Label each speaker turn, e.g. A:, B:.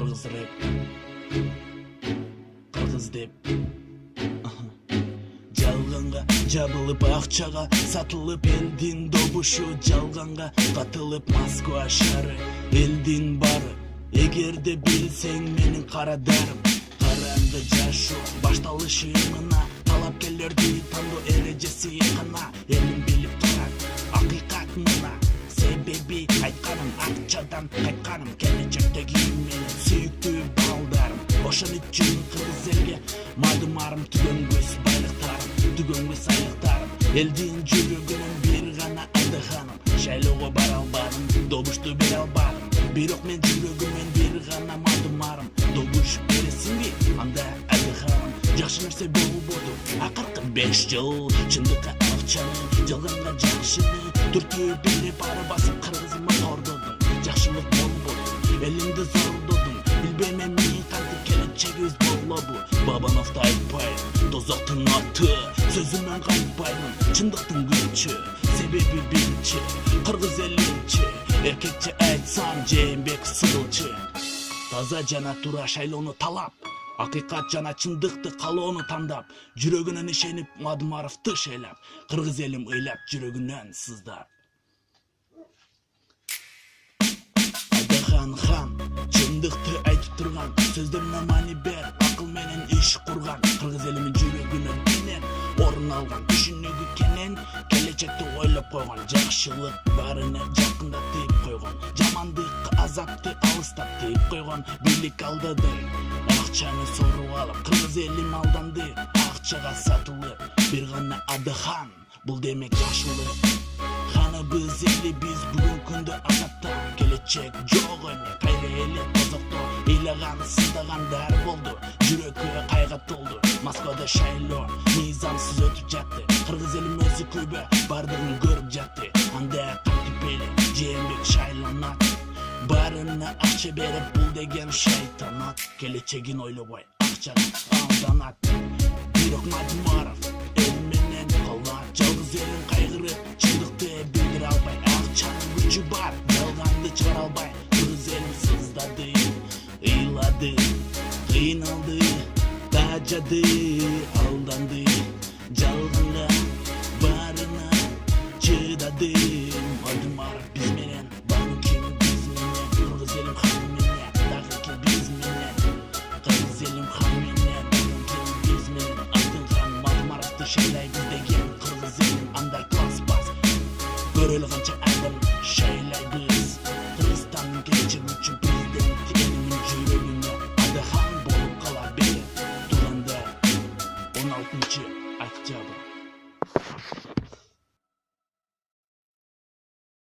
A: Kırgız rap, Kırgız dep. Жалганга жабылып акчага сатылып элдин добушу, жалганга катылып Москва шары элдин бары. Эгерде билсең менин кара дарым, караңгы жашоо башталышы мына, талапкерлерди тандоо эрежеси гана. Элим билип турат акыйкат мына, себеби кайтканым акчадан кайтканым, келечектеги менин сүйүктүү балдарым. Ошон үчүн кыргыз элге мадымарым, түгөнгөс байлыктарым, түгөнгөс айлыктарым. Элдин жүрөгүнөн бир гана адыханым, шайлоого бара албадым, добушту бере албадым. Бирок мен жүрөгүмөн бир гана мадымарым, добуш бересиңби анда адыханым. Жакшы нерсе болбоду акыркы 5 жыл, чындыкка акчаны, жалганга жакшыны түртүү берип ары басып кыргызымы кордодум. Жакшылык болбоду, элимди зордодум, билбейм эмне кантип келечегибиз болобу. Бабановду айтпайм, тозоктун аты, сөзүмөн кайтпаймын, чындыктын күчү, себеби биринчи кыргыз элинчи, эркекче айтсам Жээнбек сыгылчы. Таза жана туура шайлоону талап, акыйкат жана чындыкты калоону тандап, жүрөгүнөн ишенип Мадымаровду шайлап, кыргыз элим ыйлап жүрөгүнөн сыздап. Адыхан хан чындыкты айтып турган, сөздөрүнө маани бер, акыл менен иш курган. Кыргыз элимин жүрөгүнөн менен орун алган, түшүнүгү кенен келечекти ойлоп койгон. Жакшылык баарына жакындатып койгон, жамандык азапты алыстатып койгон. Бийлик алдады, акчаны соруп алып, кыргыз элим алданды, акчага сатылып. Бир гана Адыхан, бул демек жакшылык. Ханыбыз эли биз бүгүн күндө азапта, келечек жок эне, кайра эле тозокто. Ыйлаган сыздагандар болду, жүрөгү кайга толду. Москвада шайлоо мыйзамсыз өтүп жатты, кыргыз элим өзү күбө бардыгын көрүп жатты. Анда кантип эле Жээнбек шайланат, баарына акча берип бул деген шайтанат. Келечегин ойлобой акчага алданат. Бирок Мадымаров эл менен калат, жалгыз элин кайгырып чындыкты билдире албай. Акчанын күчү бар, жалганды чыгара албай. Кыргыз элим сыздады, ыйлады, кыйналды, тажады, алданды.